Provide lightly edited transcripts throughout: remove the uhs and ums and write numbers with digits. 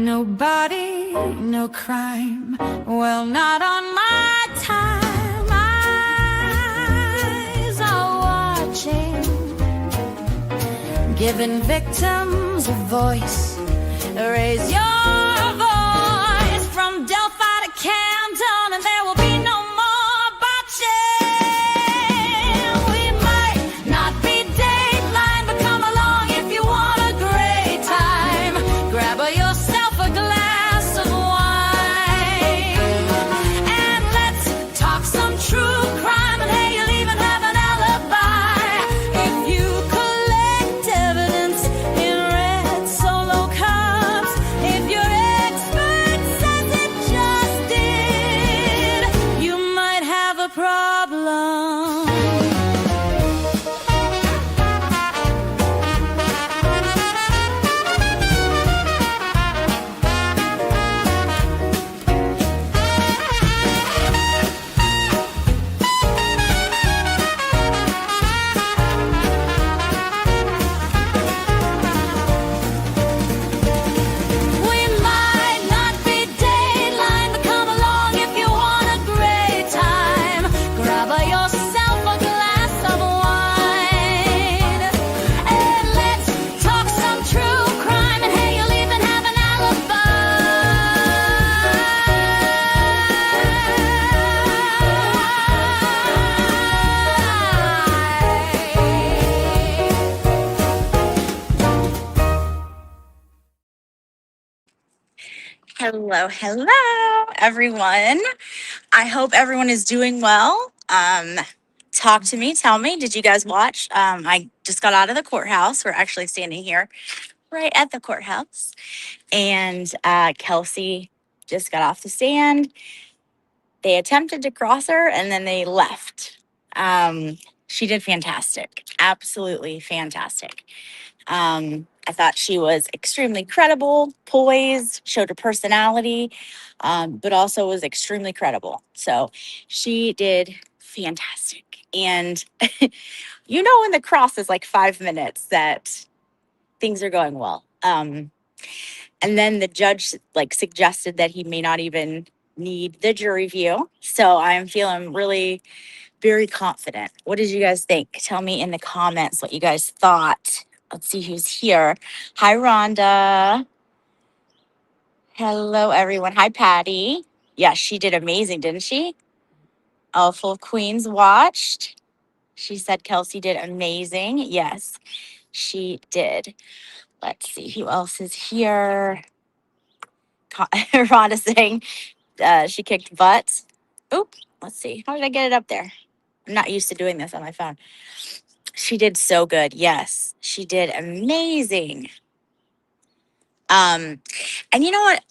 Nobody, no crime. Well, not on my time. Eyes are watching, giving victims a voice. Raise your voice from Delphi to Camden, and there will be no more botching. We might not be Dateline, but come along if you want a great time. Grab yourself a glass of wine and let's talk some true crime. And hey, you'll even have an alibi if you collect evidence in red Solo cups. If your expert says it just did, you might have a problem. We might not be Dateline, but come along if you want a great time. Grab yourself a glass of wine and let's talk some true crime. And hey, you'll even have an Hello, everyone. I hope everyone is doing well. Talk to me, tell me, did you guys watch? I just got out of the courthouse. We're actually standing here right at the courthouse. And Kelsey just got off the stand. They attempted to cross her and then they left. She did fantastic, absolutely fantastic. I thought she was extremely credible, poised, showed her personality, but also was extremely credible. So she did fantastic. And when the cross is like 5 minutes that things are going well. And then the judge suggested that he may not even need the jury view. So I'm feeling really very confident. What did you guys think? Tell me in the comments what you guys thought. Let's see who's here. Hi, Rhonda. Hello, everyone. Hi, Patty. Yeah, she did amazing, didn't she? All full Queens watched. She said Kelsey did amazing. Yes, she did. Let's see who else is here. Rhonda saying she kicked butt. Oop, let's see. How did I get it up there? I'm not used to doing this on my phone. She did so good. Yes, she did amazing. And you know what?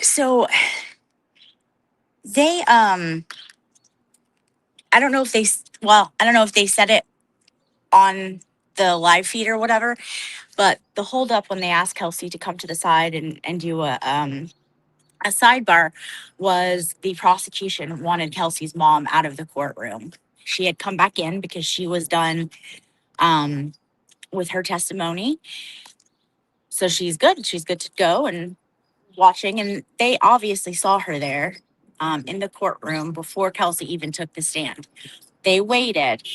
So they, I don't know if they said it on the live feed or whatever, but the holdup when they asked Kelsey to come to the side and do a sidebar was the prosecution wanted Kelsey's mom out of the courtroom. She had come back in because she was done with her testimony. So she's good. She's good to go and watching. And they obviously saw her there in the courtroom before Kelsey even took the stand. They waited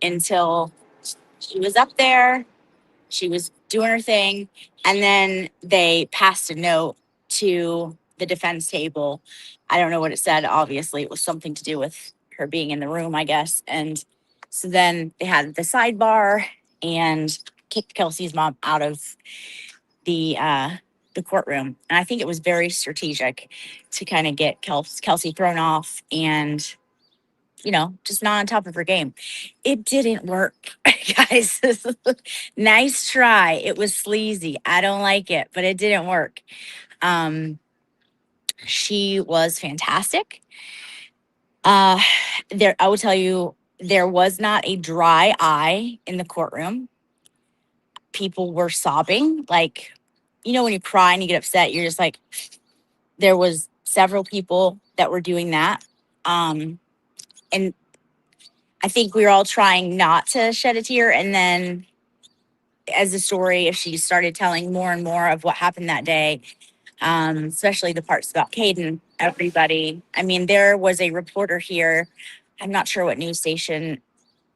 until she was up there. She was doing her thing. And then they passed a note to the defense table. I don't know what it said. Obviously, it was something to do with her being in the room, I guess. And so then they had the sidebar and kicked Kelsey's mom out of the courtroom. And I think it was very strategic to kind of get Kelsey thrown off and, just not on top of her game. It didn't work, guys. Nice try. It was sleazy. I don't like it, but it didn't work. She was fantastic. I will tell you, there was not a dry eye in the courtroom. People were sobbing. When you cry and you get upset, you're just like, there was several people that were doing that. And I think we were all trying not to shed a tear. And then as the story, if she started telling more and more of what happened that day, especially the parts about Caden, everybody. I mean, there was a reporter here. I'm not sure what news station.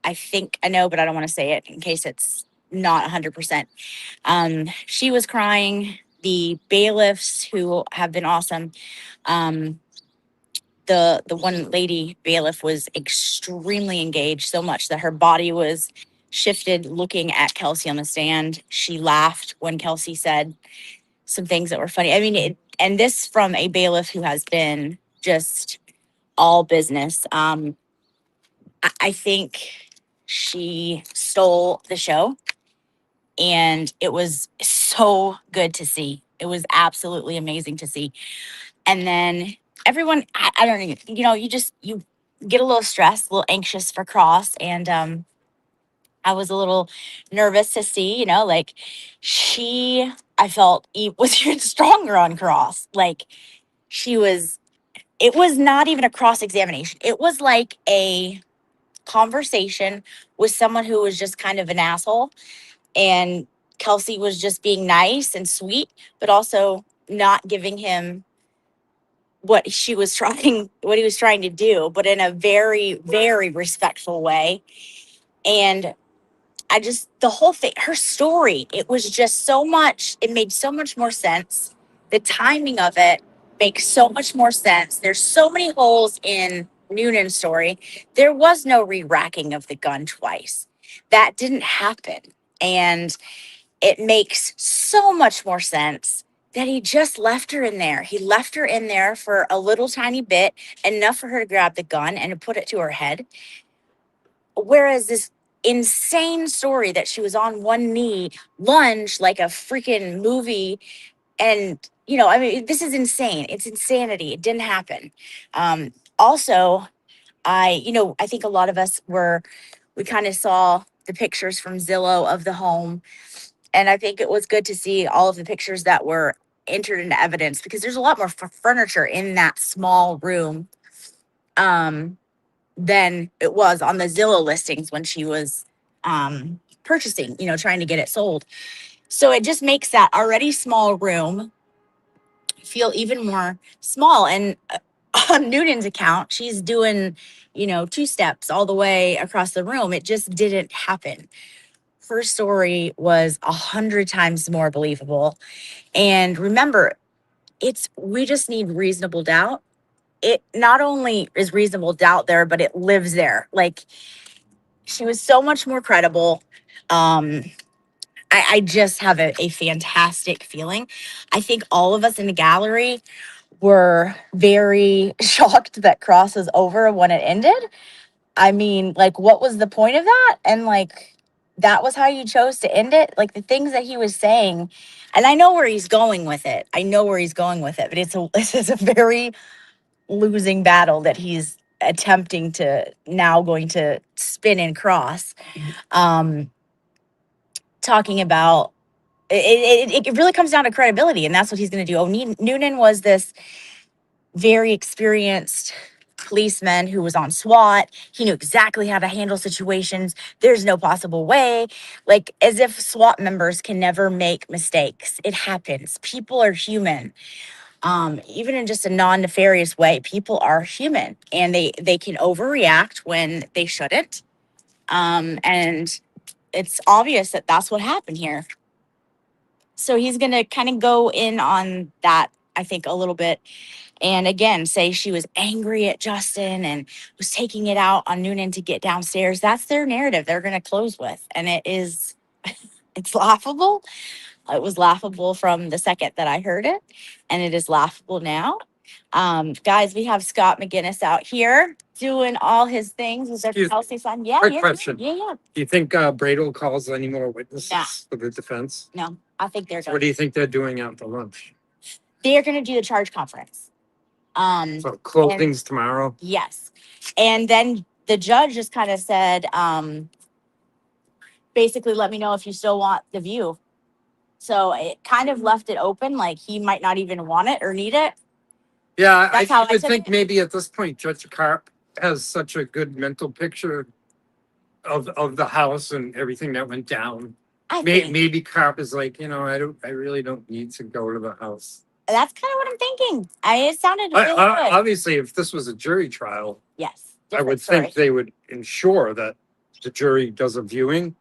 I think I know, but I don't want to say it in case it's not 100%. She was crying. The bailiffs who have been awesome. Um, the one lady bailiff was extremely engaged, so much that her body was shifted looking at Kelsey on the stand. She laughed when Kelsey said some things that were funny. I mean, and this from a bailiff who has been just all business. I think she stole the show, and it was so good to see. It was absolutely amazing to see. And then everyone, I don't know, you get a little stressed, a little anxious for Cross. And I was a little nervous to see, like I felt was even stronger on Cross. Like it was not even a cross examination. It was like a conversation with someone who was just kind of an asshole. And Kelsey was just being nice and sweet, but also not giving him what he was trying to do, but in a very, very respectful way. And the whole thing, her story, it was just it made so much more sense. The timing of it makes so much more sense. There's so many holes in Noonan's story. There was no re-racking of the gun twice. That didn't happen. And it makes so much more sense that he just left her in there. He left her in there for a little tiny bit, enough for her to grab the gun and to put it to her head. Whereas this insane story that she was on one knee, lunged like a freaking movie. And, I mean, this is insane. It's insanity. It didn't happen. Also, I think a lot of us we kind of saw the pictures from Zillow of the home. And I think it was good to see all of the pictures that were entered into evidence, because there's a lot more furniture in that small room than it was on the Zillow listings when she was purchasing, trying to get it sold. So it just makes that already small room feel even more small. And on Noonan's account, she's doing, 2 steps all the way across the room. It just didn't happen. Her story was 100 times more believable. And remember, we just need reasonable doubt. It not only is reasonable doubt there, but it lives there. Like, she was so much more credible. I just have a fantastic feeling. I think all of us in the gallery were very shocked that Cross was over when it ended. I mean, like, what was the point of that? And like, that was how you chose to end it? Like, the things that he was saying, and I know where he's going with it. But this is a very losing battle that he's attempting to now going to spin and Cross. Talking about it really comes down to credibility, and that's what he's going to do. Noonan was this very experienced policeman who was on SWAT. He knew exactly how to handle situations. There's no possible way. Like, as if SWAT members can never make mistakes. It happens. People are human. Even in just a non-nefarious way, people are human, and they can overreact when they shouldn't. And it's obvious that that's what happened here. So he's going to kind of go in on that, I think, a little bit. And again, say she was angry at Justin and was taking it out on Noonan to get downstairs. That's their narrative they're going to close with. And it's laughable. It was laughable from the second that I heard it, and it is laughable now. Guys, we have Scott McGinnis out here doing all his things. Is there Kelsey son? Yeah. Quick question. Yeah. Do you think Bradel calls any more witnesses for the defense? No, I think they're So done. what do you think they're doing after lunch? They're going to do the charge conference. So closings tomorrow? Yes. And then the judge just kind of said, basically, let me know if you still want the view. So it kind of left it open, like he might not even want it or need it. Yeah, That's how I I would took think it. maybe at this point, Judge Carp has such a good mental picture of the house and everything that went down. I think. Maybe Carp is like, I really don't need to go to the house. That's kind of what I'm thinking. It sounded I, really I, good. obviously, if this was a jury trial, Yes. I would different story. think they would ensure that the jury does a viewing.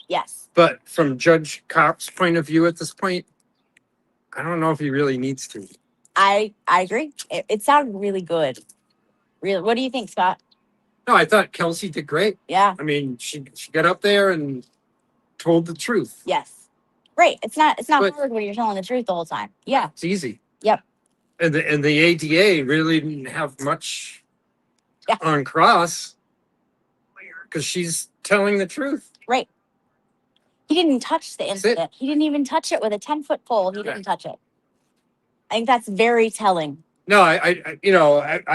Yes. But from Judge Kopp's point of view at this point, I don't know if he really needs to. I agree. It sounded really good. Really. What do you think, Scott? No, I thought Kelsey did great. Yeah. I mean, she got up there and told the truth. Yes. Right. It's not But- hard when you're telling the truth the whole time. Yeah. It's easy. Yep. And the ADA really didn't have much Yeah. on cross because she's telling the truth. Right. He didn't touch the That's it. incident. He didn't even touch it with a 10-foot pole. He Yeah. didn't touch it. I think that's very telling. No, I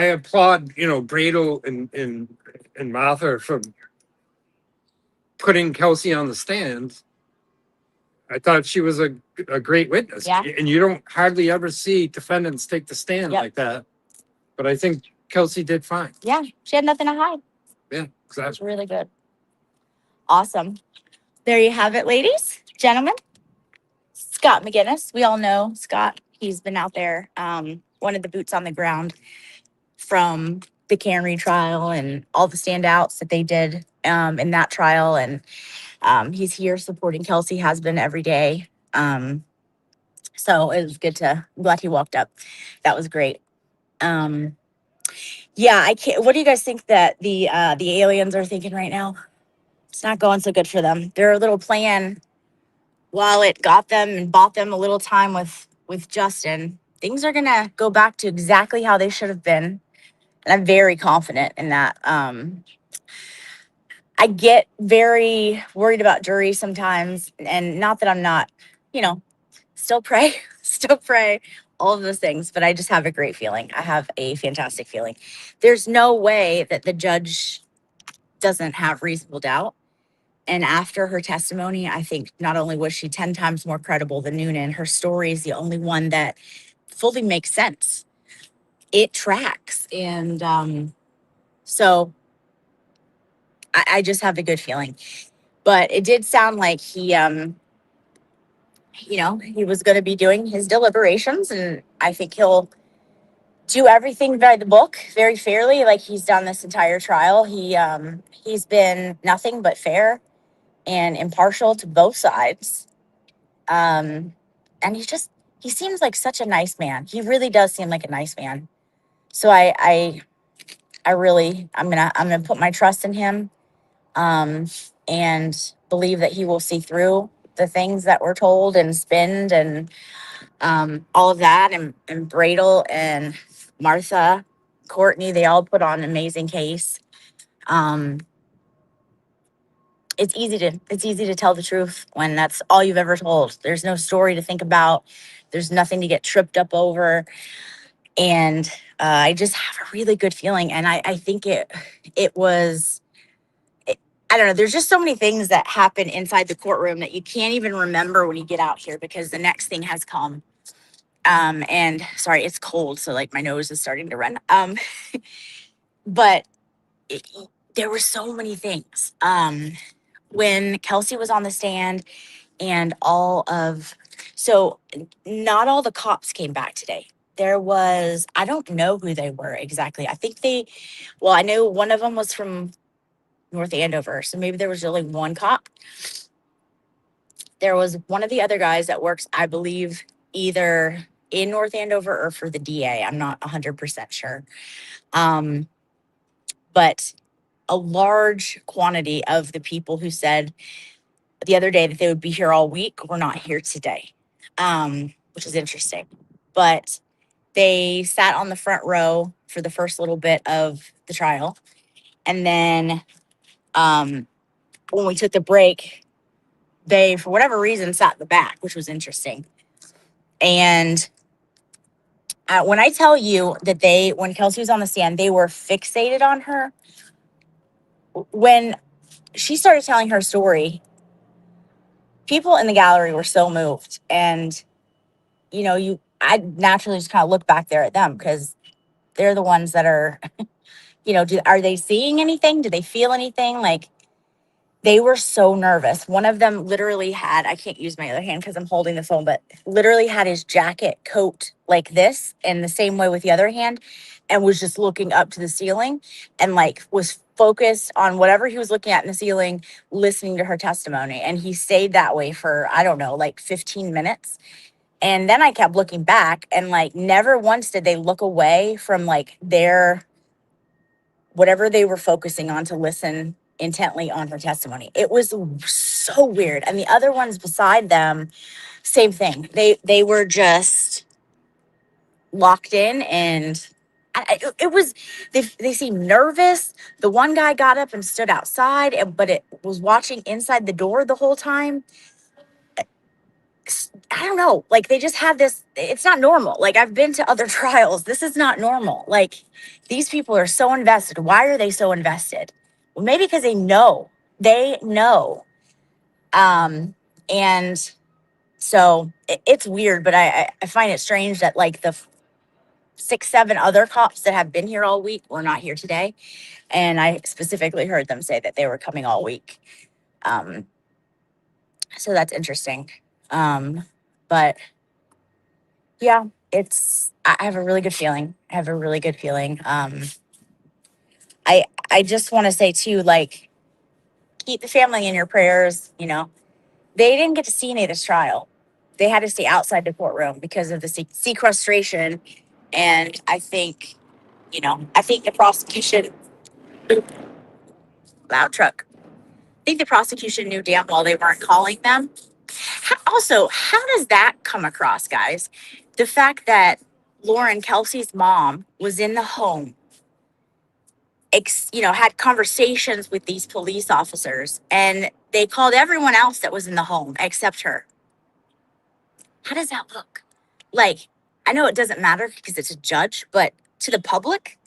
applaud Bradle and Martha for putting Kelsey on the stand. I thought she was a great witness. Yeah. And you don't hardly ever see defendants take the stand Yep. like that. But I think Kelsey did fine. Yeah. She had nothing to hide. Yeah, It was exactly. really good. Awesome. There you have it, ladies, gentlemen. Scott McGinnis. We all know Scott. He's been out there, one of the boots on the ground from the Canry trial and all the standouts that they did in that trial. And he's here supporting Kelsey, has been every day. So it was good I'm glad he walked up. That was great. Yeah, I can't. What do you guys think that the aliens are thinking right now? It's not going so good for them. Their little plan, while it got them and bought them a little time with Justin, things are gonna go back to exactly how they should have been, and I'm very confident in that. I get very worried about juries sometimes, and not that I'm not, still pray, still pray, all of those things, but I just have a great feeling. I have a fantastic feeling. There's no way that the judge doesn't have reasonable doubt. And after her testimony, I think not only was she 10 times more credible than Noonan, her story is the only one that fully makes sense. It tracks. And so I just have a good feeling. But it did sound like he was going to be doing his deliberations, and I think he'll do everything by the book very fairly, like he's done this entire trial. He's been nothing but fair and impartial to both sides. And he seems like such a nice man. He really does seem like a nice man. So I'm gonna put my trust in him, and believe that he will see through the things that we're told and spend and all of that. And Bradle and Martha, Courtney, they all put on an amazing case. It's easy to tell the truth when that's all you've ever told. There's no story to think about. There's nothing to get tripped up over. And I just have a really good feeling. And I think it was, I don't know. There's just so many things that happen inside the courtroom that you can't even remember when you get out here, because the next thing has come. And sorry, it's cold. So like my nose is starting to run. But there were so many things. When Kelsey was on the stand and so not all the cops came back today. I don't know who they were exactly. I think I know one of them was from North Andover. So maybe there was only one cop. There was one of the other guys that works, I believe, either in North Andover or for the DA. I'm not 100% sure. But a large quantity of the people who said the other day that they would be here all week were not here today, which is interesting. But they sat on the front row for the first little bit of the trial. And then when we took the break, they, for whatever reason, sat in the back, which was interesting. And when I tell you that when Kelsey was on the stand, they were fixated on her. When she started telling her story, people in the gallery were so moved. And, I naturally just kind of look back there at them, because they're the ones that are, are they seeing anything? Do they feel anything? Like, They were so nervous. One of them literally had, I can't use my other hand because I'm holding the phone, but literally had his jacket coat like this in the same way with the other hand and was just looking up to the ceiling and like was focused on whatever he was looking at in the ceiling, listening to her testimony. And he stayed that way for, I don't know, like 15 minutes. And then I kept looking back and like never once did they look away from like their whatever they were focusing on to listen intently on her testimony. It was so weird. And the other ones beside them, same thing. They were just locked in and it was they seemed nervous. The one guy got up and stood outside, but it was watching inside the door the whole time. I don't know. Like they just had this. It's not normal. Like I've been to other trials. This is not normal. Like these people are so invested. Why are they so invested? Well, maybe because they know. They know. And so it's weird, but I find it strange that like the 6, 7 other cops that have been here all week were not here today. And I specifically heard them say that they were coming all week. So that's interesting. But yeah, I have a really good feeling. I have a really good feeling. I just want to say too, like, keep the family in your prayers. You know, they didn't get to see any of this trial. They had to stay outside the courtroom because of the sequestration. And I think, I think the prosecution, loud truck. I think the prosecution knew damn well they weren't calling them. How does that come across, guys? The fact that Lauren Kelsey's mom was in the home, had conversations with these police officers, and they called everyone else that was in the home except her. How does that look? Like, I know it doesn't matter because it's a judge, but to the public,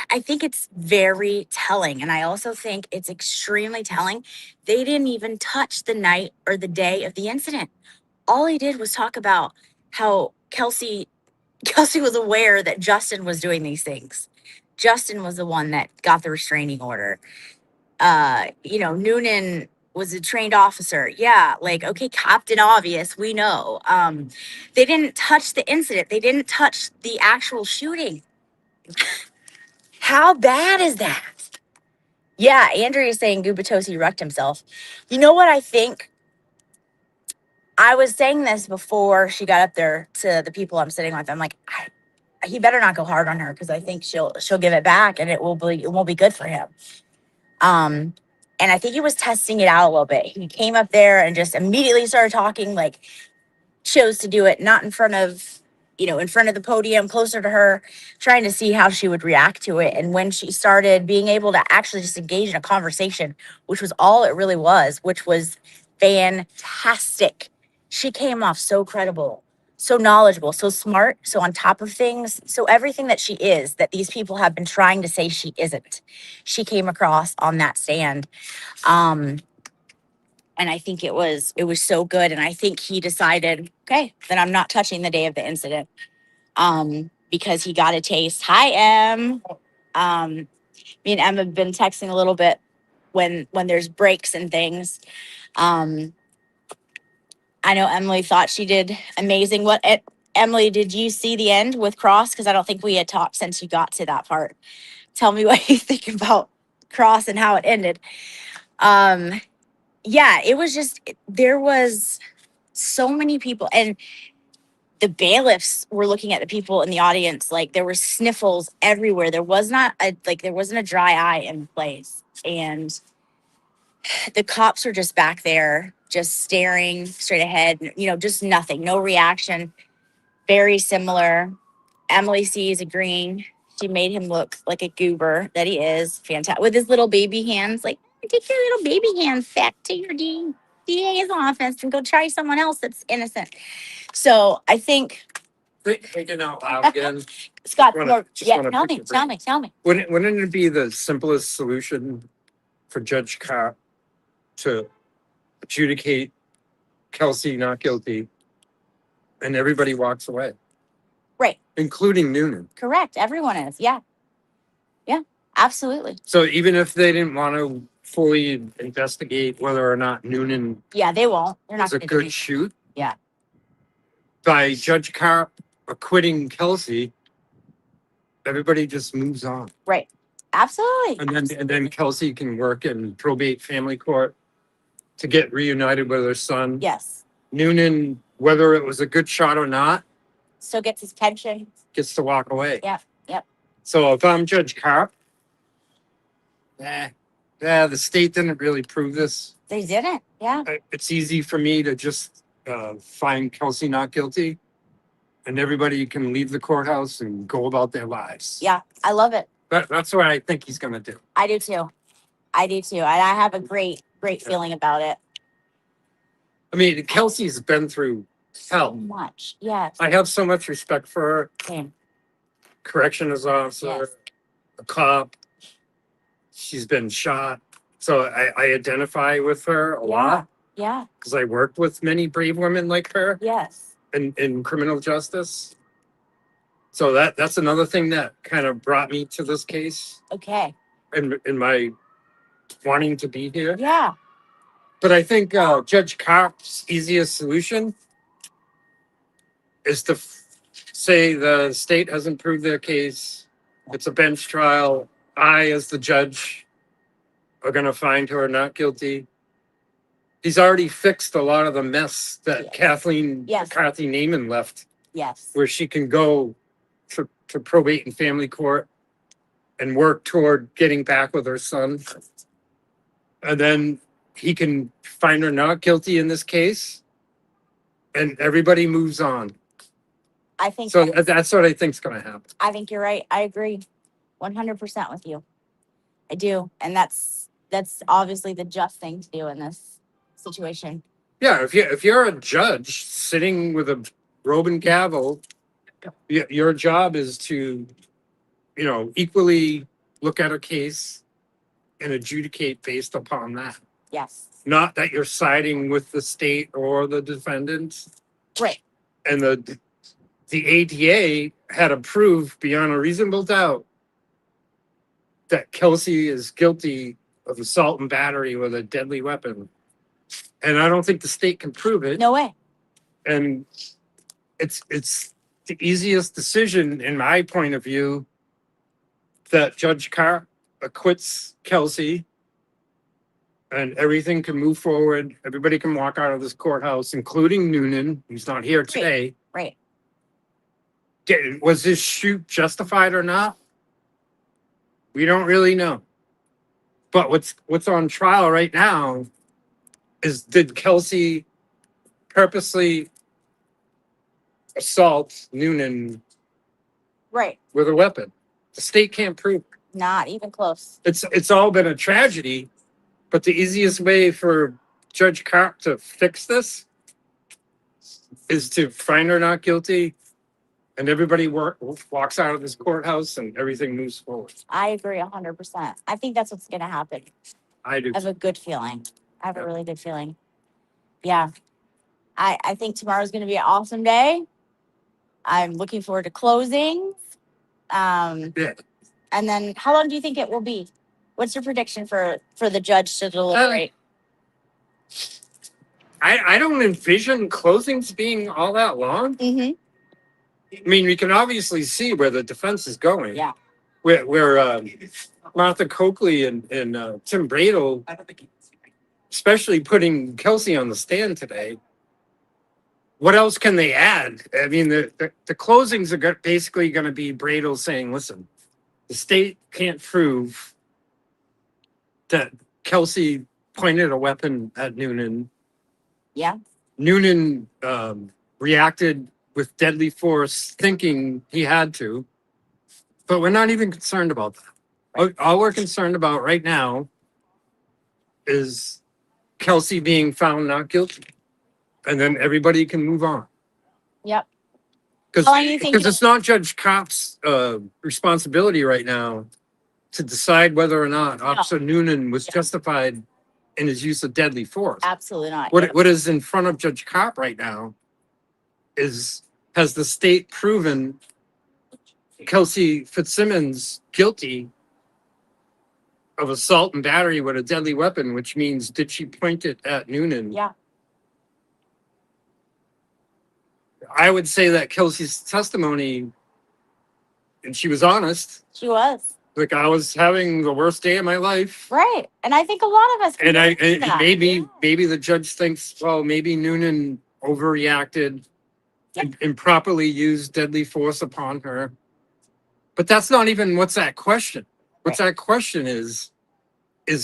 I think it's very telling. And I also think it's extremely telling. They didn't even touch the night or the day of the incident. All he did was talk about how Kelsey was aware that Justin was doing these things. Justin was the one that got the restraining order. Noonan was a trained officer. Yeah, like, okay, Captain Obvious, we know. They didn't touch the incident. They didn't touch the actual shooting. How bad is that? Yeah, Andrea is saying Gubatosi wrecked himself. You know what I think? I was saying this before she got up there to the people I'm sitting with. I'm like, he better not go hard on her because I think she'll give it back and it won't be good for him. And I think he was testing it out a little bit. He came up there and just immediately started talking, like chose to do it not in front of the podium, closer to her, trying to see how she would react to it. And when she started being able to actually just engage in a conversation, which was all it really was, which was fantastic. She came off so credible, so knowledgeable, so smart, so on top of things, so everything that she is, that these people have been trying to say she isn't. She came across on that stand. And I think it was so good. And I think he decided, okay, then I'm not touching the day of the incident. Because he got a taste. Hi, Em. Me and Em have been texting a little bit when there's breaks and things. I know Emily thought she did amazing. Emily, did you see the end with Cross? Because I don't think we had talked since you got to that part. Tell me what you think about Cross and how it ended. Yeah, it was just, there was so many people, and the bailiffs were looking at the people in the audience like there were sniffles everywhere. There wasn't a dry eye in place, and the cops were just back there, just staring straight ahead. Just nothing, no reaction. Very similar. Emily C is agreeing. She made him look like a goober that he is. Fantastic with his little baby hands. Like, take your little baby hands back to your DA's office and go try someone else that's innocent. So I think Thinking out loud again. Scott, Just wanna tell me. Wouldn't it be the simplest solution for Judge Cott to adjudicate Kelsey not guilty and everybody walks away, Right. including Noonan? Correct. Everyone is. Yeah. Yeah, absolutely. So even if they didn't want to fully investigate whether or not Noonan Yeah, they won't. They're not was a gonna do good anything. shoot. Yeah. By Judge Carp acquitting Kelsey, everybody just moves on. Right. Absolutely. And then Kelsey can work in probate family court to get reunited with her son. Yes. Noonan, whether it was a good shot or not, Still gets his pension. gets to walk away. Yep. Yep. So if I'm Judge Carp, the state didn't really prove this. They didn't. Yeah. It's easy for me to just find Kelsey not guilty, and everybody can leave the courthouse and go about their lives. Yeah. I love it. That's what I think he's going to do. I do too. I do too. And I have a great feeling about it. I mean, Kelsey's been through So hell. much. Yes. I have so much respect for her. Same. Corrections officer, Yes. a cop. She's been shot. So I identify with her a lot Yeah. because I worked with many brave women like her Yes. in criminal justice. So that's another thing that kind of brought me to this case Okay. and in my wanting to be here. Yeah. But I think Judge Carp's easiest solution is to say the state hasn't proved their case. It's a bench trial. I, as the judge, are going to find her not guilty. He's already fixed a lot of the mess that Kathleen Yes. Kathy Naiman left, Yes. where she can go to probate and family court and work toward getting back with her son. And then he can find her not guilty in this case, and everybody moves on. I think So that's what I think's going to happen. I think you're right. I agree 100% with you. I do. And that's obviously the just thing to do in this situation. Yeah, if you're a judge sitting with a robe and gavel, your job is to, equally look at a case and adjudicate based upon that. Yes. Not that you're siding with the state or the defendant. Right. And the ADA had approved beyond a reasonable doubt that Kelsey is guilty of assault and battery with a deadly weapon. And I don't think the state can prove it. No way. And it's the easiest decision, in my point of view, that Judge Carp acquits Kelsey and everything can move forward. Everybody can walk out of this courthouse, including Noonan, who's not here today. Right. Was this shoot justified or not? We don't really know. But what's on trial right now is, did Kelsey purposely assault Noonan Right. with a weapon? The state can't prove it. Not even close. It's all been a tragedy, but the easiest way for Judge Carp to fix this is to find her not guilty, and everybody walks out of this courthouse and everything moves forward. I agree 100%. I think that's what's going to happen. I do. I have a good feeling. I have a really good feeling. Yeah. I think tomorrow's going to be an awesome day. I'm looking forward to closings. Yeah. And then how long do you think it will be? What's your prediction for the judge to deliberate? I don't envision closings being all that long. Mm-hmm. I mean, we can obviously see where the defense is going. Yeah. Where Martha Coakley and Tim Bradle, especially putting Kelsey on the stand today, what else can they add? I mean, the closings are basically going to be Bradle saying, listen, the state can't prove that Kelsey pointed a weapon at Noonan. Yeah. Noonan reacted with deadly force, thinking he had to, but we're not even concerned about that. All we're concerned about right now is Kelsey being found not guilty, and then everybody can move on. Yep. Because How long do you think it's not Judge Carp's responsibility right now to decide whether or not Officer Noonan was justified in his use of deadly force. Absolutely not. What is in front of Judge Carp right now is, has the state proven Kelsey Fitzsimmons guilty of assault and battery with a deadly weapon, which means did she point it at Noonan? Yeah. I would say that Kelsey's testimony, and she was honest. She was. Like, I was having the worst day of my life. Right. And I think a lot of us can And relate to that. maybe the judge thinks, well, maybe Noonan overreacted Yeah. and improperly used deadly force upon her. But that's not even what's that question. What's that question is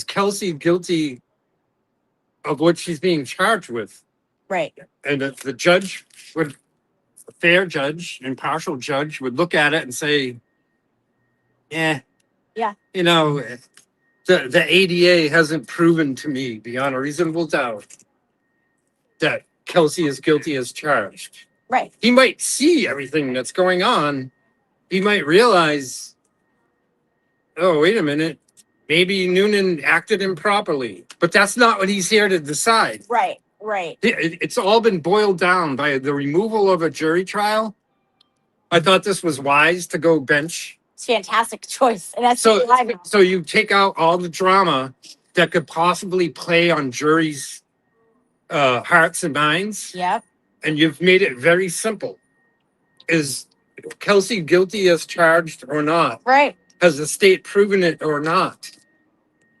Kelsey guilty of what she's being charged with? Right. And the judge would, a fair judge, impartial judge, would look at it and say, yeah. You know, the ADA hasn't proven to me beyond a reasonable doubt that Kelsey is guilty as charged. Right. He might see everything that's going on. He might realize, oh, wait a minute, maybe Noonan acted improperly. But that's not what he's here to decide. Right. Right. It's all been boiled down by the removal of a jury trial. I thought this was wise to go bench. It's a fantastic choice. And that's So you take out all the drama that could possibly play on juries' hearts and minds, Yep. and you've made it very simple. Is Kelsey guilty as charged or not? Right. Has the state proven it or not?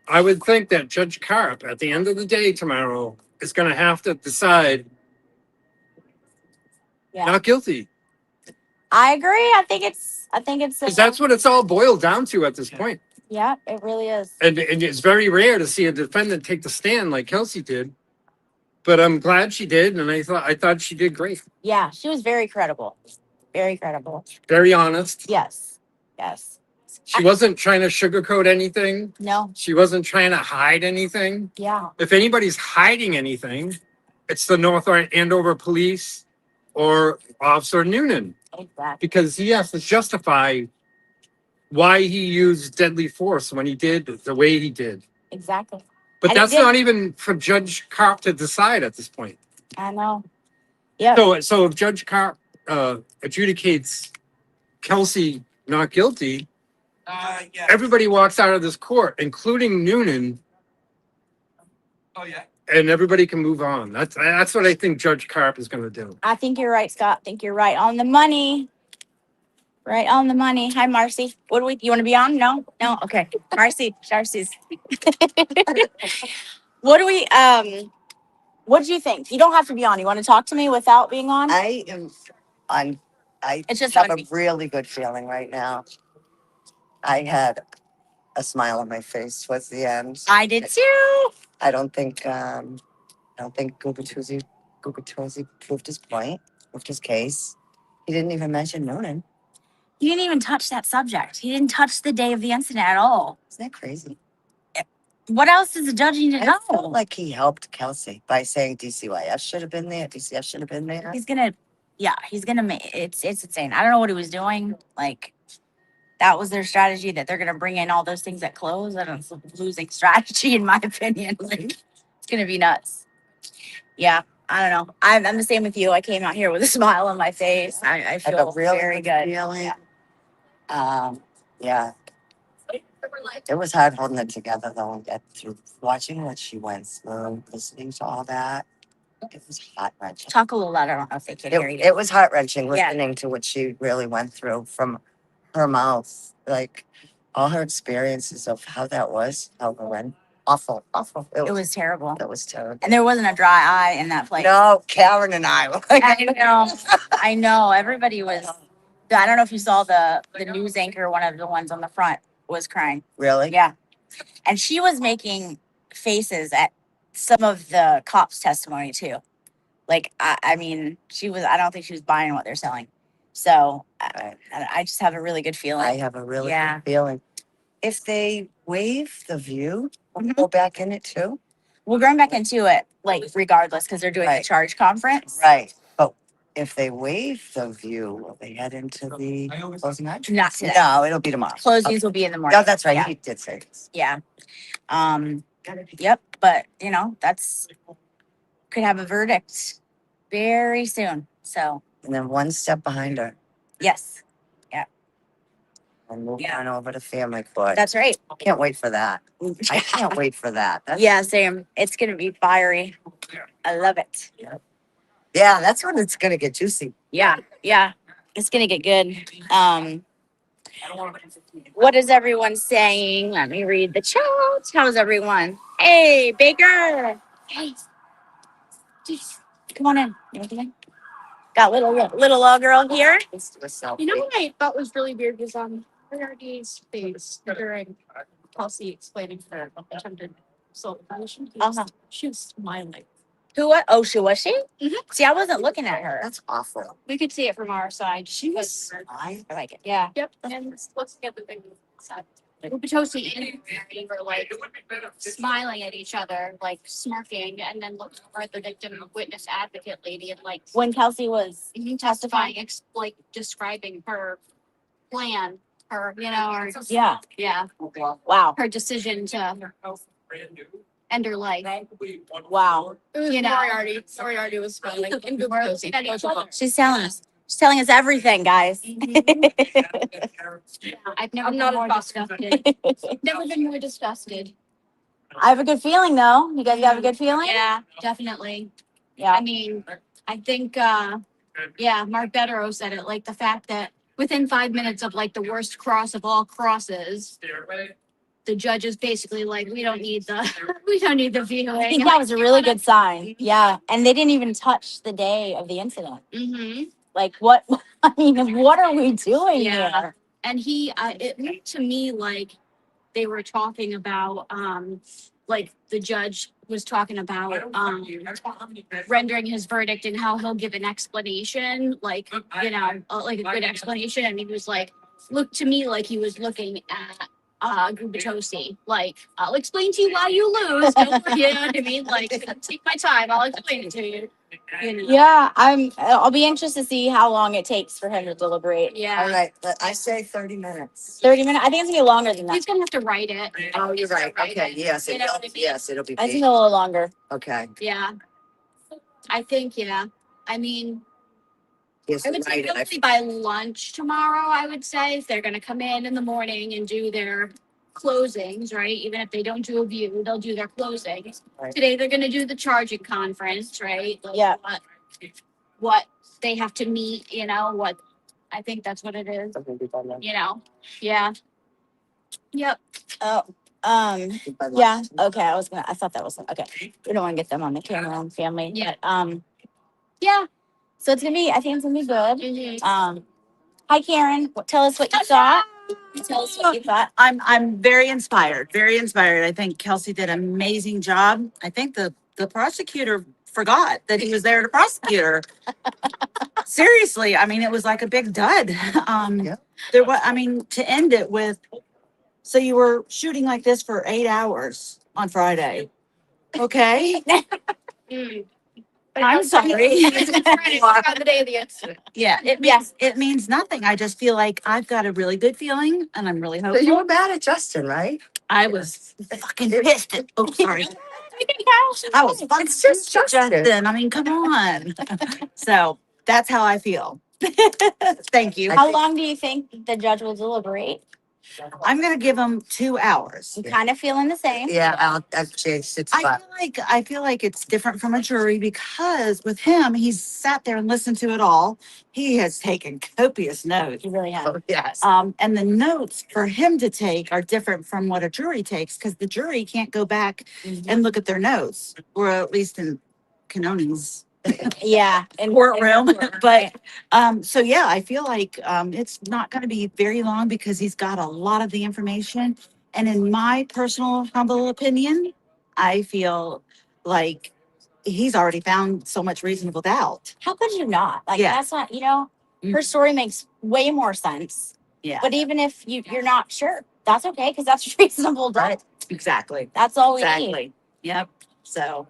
I would think that Judge Karp, at the end of the day tomorrow, is going to have to decide not guilty. I agree. I think it's Because that's what it's all boiled down to at this point. Yeah, it really is. And it's very rare to see a defendant take the stand like Kelsey did. But I'm glad she did, and I thought she did great. Yeah, she was very credible. Very credible. Very honest. Yes. Yes. She wasn't trying to sugarcoat anything. No. She wasn't trying to hide anything. Yeah. If anybody's hiding anything, it's the North Andover police or Officer Noonan. Exactly. Because he has to justify why he used deadly force when he did the way he did. Exactly. But And that's not even for Judge Karp to decide at this point. I know. Yeah. So if Judge Karp adjudicates Kelsey not guilty, everybody walks out of this court, including Noonan. Oh yeah. And everybody can move on. That's what I think Judge Karp is going to do. I think you're right, Scott. I think you're right on the money. Right on the money. Hi, Marcy. What do you want to be on? No? No? Okay. Marcy's. What do you think? You don't have to be on. You want to talk to me without being on? I It's just have a funny. really good feeling right now. I had a smile on my face towards the end. I did too. I don't think Gugatuzi proved his point, proved his case. He didn't even mention Noonan. He didn't even touch that subject. He didn't touch the day of the incident at all. Isn't that crazy? What else does the judge need to I know? felt like he helped Kelsey by saying DCYF should have been there, DCF should have been there. He's gonna make it's insane. I don't know what he was doing. Like, that was their strategy, that they're gonna bring in all those things at close. I don't know, it's a losing strategy in my opinion. Like, it's gonna be nuts. Yeah, I don't know. I'm the same with you. I came out here with a smile on my face. I I feel got really very good. feeling. Yeah. It was hard holding it together though, and get through watching what she went through, listening to all that. It was heart wrenching. Talk a little louder. I don't know if they can hear you. It was heart wrenching Yeah. listening to what she really went through from her mouth. Like all her experiences of how that was, how it went. Awful. It was terrible. That was terrible. And there wasn't a dry eye in that place. No, Karen and I were like, I know. Everybody was. I don't know if you saw the news anchor, one of the ones on the front, was crying. really? Yeah. And she was making faces at some of the cops' testimony too. Like, I mean, I don't think she was buying what they're selling. So I just have a really good feeling. I have a really Yeah. good feeling. If they waive the view, we'll Mhm. go back in it too. We're going back into it, like, regardless, because they're doing the Right. charge conference. Right. But if they waive the view, will they head into the closing argument? Not today. No, it'll be tomorrow. Closings will be in the morning. No, that's right. Yeah. He did say this. Yeah. Yep. But, could have a verdict very soon. So, And then one step behind her. yes. and move on over to family court. That's right. Can't wait for that. I can't wait for that. Yeah, Sam. It's gonna be fiery. I love it. Yeah, that's when it's gonna get juicy. Yeah, yeah. It's gonna get good. What is everyone saying? Let me read the chat. How's everyone? Hey, Baker. Hey. Come on in. You want to come in? Got little girl here. Let's do a selfie. You know what I thought was really weird was RD's face during Kelsey explaining her attempted self-definition. Uh-huh. She was smiling. Who? What? Oh, was she? Mhm. See, I wasn't looking at her. That's awful. We could see it from our side. She was. I like it. Yeah. Yep. And let's get the thing side. Ubatosi and Mary were like smiling at each other, like smirking, and then looked over at the victim witness advocate lady and like When Kelsey was testifying, like describing her plan, her, her yeah. Wow. her decision to end her life. Wow. Moriarty was smiling. And Ubatosi at each other. She's telling us. She's telling us everything, guys. I've never been more disgusted. Never been more disgusted. I have a good feeling, though. You guys have a good feeling? Yeah, definitely. Yeah. I mean, I think, Mark Bettero said it, like the fact that within 5 minutes of like the worst cross of all crosses, the judge is basically like, we don't need the viewing. I think that was a really good sign. Yeah. And they didn't even touch the day of the incident. Mm-hmm. Like, what? I mean, what are we doing Yeah. here? And it looked to me like they were talking about, like the judge was talking about, rendering his verdict and how he'll give an explanation, like, like a good explanation. And he was like, looked to me like he was looking at, Ubatosi, like, I'll explain to you why you lose. Don't worry, you know what I mean? Like, take my time. I'll explain it to you. Yeah. I'll be interested to see how long it takes for him to deliberate. Yeah. All right, I say 30 minutes. 30 minutes? I think it's going to be longer than that. He's gonna have to write it. Oh, you're right. Write Okay, it. yes, You know what I mean? yes, it'll be. I think a little longer. Okay, Yeah. I think, I mean, yes, I would say right. hopefully by lunch tomorrow, I would say, if they're gonna come in the morning and do their closings, right? Even if they don't do a view, they'll do their closings. Right. Today, they're gonna do the charging conference, right? Like Yeah. What they have to meet, what, I think that's what it is, yeah. Yep. Oh, yeah. Okay. I thought that was, okay. We don't want to get them on the camera and family. Yeah. But, Yeah. so I think it's going to be good. Mhm. Hi, Karen. Tell us what you thought. Tell us what you thought. I'm very inspired. Very inspired. I think Kelsey did an amazing job. I think the prosecutor forgot that he was there to prosecute her. Seriously, I mean, it was like a big dud. Yeah. There was, I mean, to end it with, so you were shooting like this for 8 hours on Friday. Okay. Mm. I'm sorry. Friday, on the day of the incident. Yeah, it means nothing. I just feel like I've got a really good feeling and I'm really So hopeful. you were mad at Justin, right? I was fucking pissed. Oh, sorry. I was fucking It's just pissed at Justin. Justin. I mean, come on. So that's how I feel. Thank you. How long do you think the judge will deliberate? I'm gonna give him 2 hours. I'm kind of feeling the same. Yeah, I'll change it. I feel like it's different from a jury because with him, he's sat there and listened to it all. He has taken copious notes. You really have. Oh, yes. And the notes for him to take are different from what a jury takes because the jury can't go back and look at their notes, or at least in Canoni's Yeah. And courtroom. But so yeah, I feel like it's not going to be very long because he's got a lot of the information. And in my personal humble opinion, I feel like he's already found so much reasonable doubt. how could you not? Like, Yeah. that's not, her story makes way more sense. Yeah, But even if you're not sure, that's okay because that's reasonable doubt. Right. exactly. That's all we need. Exactly. Yep. So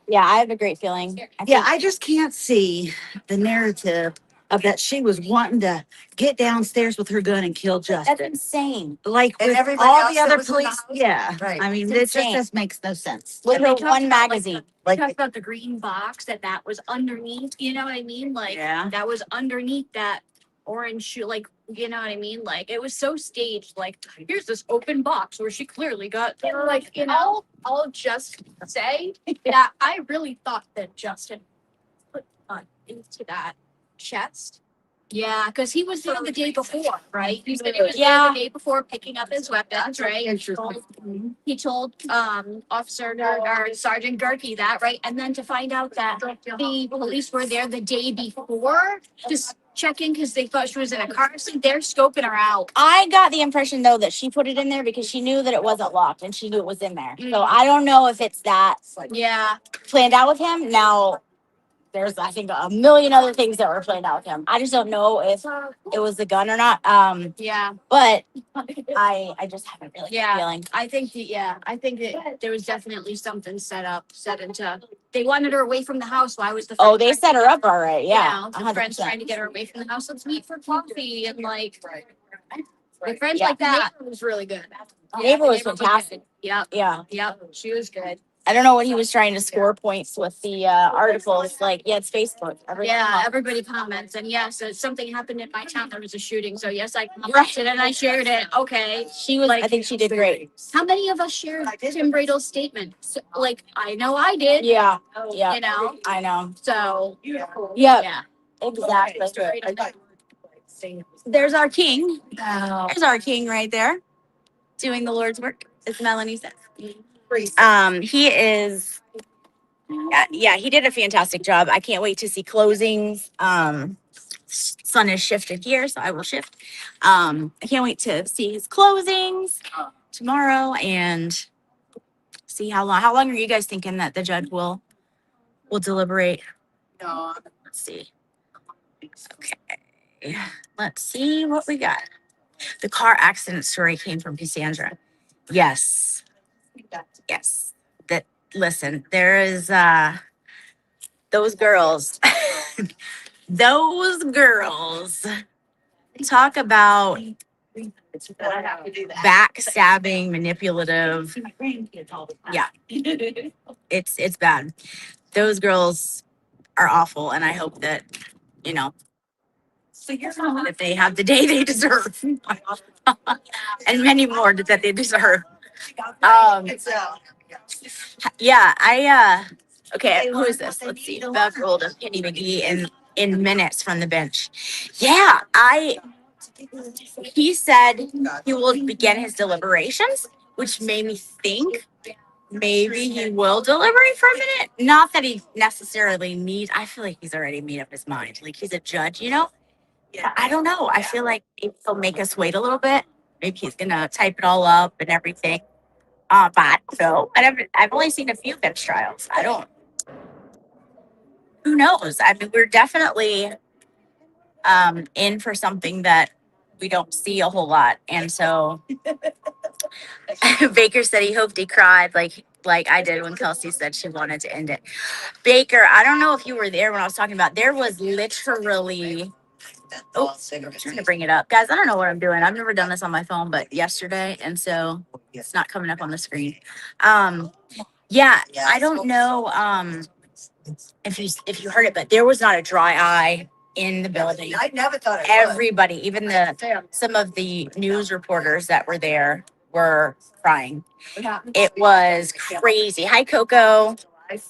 Yeah, I have a great feeling. yeah, I just can't see the narrative of that she was wanting to get downstairs with her gun and kill That's Justin. insane. Like And with everybody all else the that other was in the police. house? Yeah. Right. I mean, It's it insane. just makes no sense. With And her they talked one about, like, magazine. Like, Talked about the green box that was underneath, you know what I mean? Like Yeah. that was underneath that orange shoe, like You know what I mean? Like it was so staged. Like here's this open box where she clearly got like I'll just say that I really thought that Justin put into that chest. Yeah, because he was there the day before, right? He said he was there the day before picking up his weapons, right? He told Officer or Sergeant Gerke that, right? And then to find out that the police were there the day before, just checking because they thought she was in a car accident. They're scoping her out. I got the impression though that she put it in there because she knew that it wasn't locked and she knew it was in there. So I don't know if it's that Yeah, planned out with him. Now there's I think a million other things that were planned out with him. I just don't know if it was the gun or not. yeah, But I just haven't really Yeah. feeling. I think that there was definitely something set into. They wanted her away from the house. Why was the Oh, friend they trying set to her get- up all right. Yeah, You know, the friend's 100%. trying to get her away from the house. Let's meet for coffee and like the friends Yeah. like that was really good. Neighbor was The neighbor fantastic. good. Yep, Yeah. yep, she was good. I don't know what he was trying to score points with the articles. Like, yeah, it's Facebook. Yeah, everybody comments, and yes, something happened in my town. There was a shooting, so yes, I commented and I shared it. Okay, She was. I think she did great. how many of us shared Tim Bradle's statement? So, like, I know I did. Yeah. Yeah. You know, I know. so Yeah. yeah. Exactly. There's our king. There's our king right there, doing the Lord's work, as Melanie said. He is. Yeah, he did a fantastic job. I can't wait to see closings. Sun is shifted here, so I will shift. I can't wait to see his closings tomorrow and see how long. How long are you guys thinking that the judge will deliberate? Let's see. Okay, let's see what we got. The car accident story came from Cassandra. Yes. Yes. That listen, there is those girls. Those girls talk about backstabbing, manipulative. Yeah. It's bad. Those girls are awful, and I hope that, you know, that they have the day they deserve. And many more that they deserve. Yeah, okay, who is this? Let's see. Bev rolled a Penny McGee in minutes from the bench. Yeah, he said he will begin his deliberations, which made me think maybe he will deliberate for a minute. Not that he necessarily needs, I feel like he's already made up his mind. Like he's a judge, you know? But I don't know. I feel like maybe he'll make us wait a little bit. Maybe he's gonna type it all up and everything. But I don't know. I've only seen a few bench trials. Who knows? I mean, we're definitely in for something that we don't see a whole lot. And so Baker said he hoped he cried like I did when Kelsey said she wanted to end it. Baker, I don't know if you were there when I was talking about, there was literally, I'm trying to bring it up. Guys, I don't know what I'm doing. I've never done this on my phone, but yesterday. And so it's not coming up on the screen. Yeah, I don't know if you heard it, but there was not a dry eye in the building. I never thought it Everybody, even some of the news reporters that were there were crying. It was crazy. Hi, Coco. It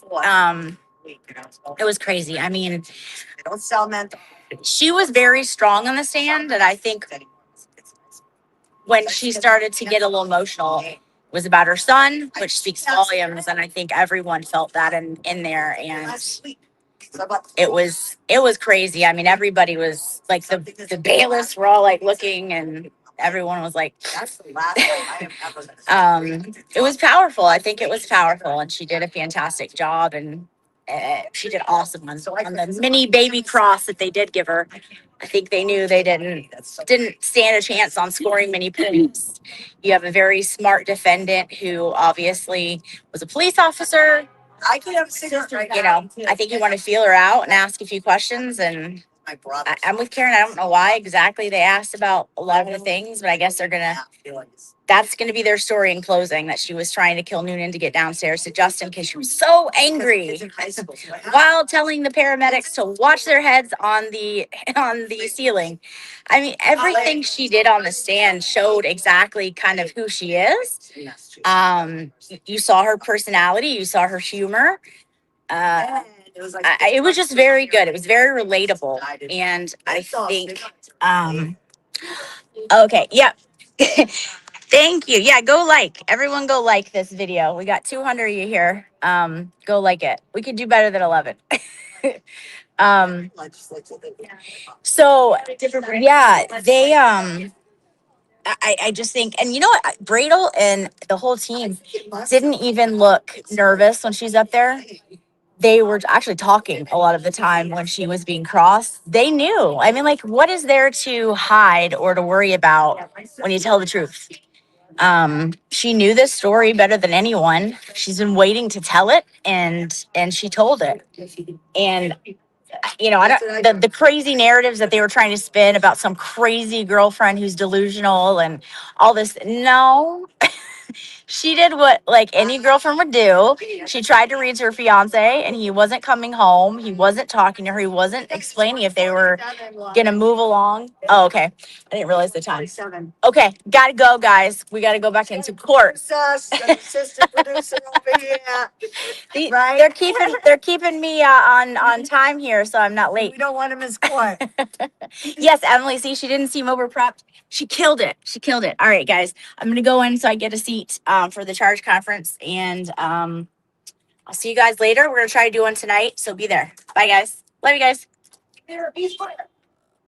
was crazy. I mean, don't sell mental. she was very strong on the stand, and I think when she started to get a little emotional, it was about her son, which speaks volumes, and I think everyone felt that in there, and it was crazy. I mean, everybody was like, the bailiffs were all like looking, and everyone was like, it was powerful. I think it was powerful, and she did a fantastic job, and she did awesome on the mini baby cross that they did give her. I think they knew they didn't stand a chance on scoring many points. You have a very smart defendant who obviously was a police officer. I can have a cigarette right now. You know, I think you want to feel her out and ask a few questions, and My brother. I'm with Karen. I don't know why exactly they asked about a lot of the things, but I guess they're gonna. That's gonna be their story in closing. That she was trying to kill Noonan to get downstairs to Justin because she was so angry while telling the paramedics to watch their heads on the ceiling. I mean, everything she did on the stand showed exactly kind of who she is. You saw her personality. You saw her humor. It was just very good. It was very relatable, and I think, okay, yeah. Thank you. Yeah, everyone go like this video. We got 200 of you here. Go like it. We could do better than 11. um, so yeah, they, I just think, and you know what, Bradle and the whole team didn't even look nervous when she's up there. They were actually talking a lot of the time when she was being crossed. They knew. I mean, like, what is there to hide or to worry about when you tell the truth? She knew this story better than anyone. She's been waiting to tell it, and she told it. And you know, I don't the crazy narratives that they were trying to spin about some crazy girlfriend who's delusional and all this. No, she did what like any girlfriend would do. She tried to reach her fiance and he wasn't coming home. He wasn't talking to her. He wasn't explaining if they were gonna move along. Oh, okay. I didn't realize the time. Okay, gotta go, guys. We gotta go back into court. Assistant producer over here. Right? They're keeping me on time here, so I'm not late. We don't want to miss court. Yes, Emily. See, she didn't seem over prepped. She killed it. She killed it. All right, guys. I'm gonna go in so I get a seat for the charge conference, and I'll see you guys later. We're gonna try to do one tonight, so be there. Bye, guys. Love you guys.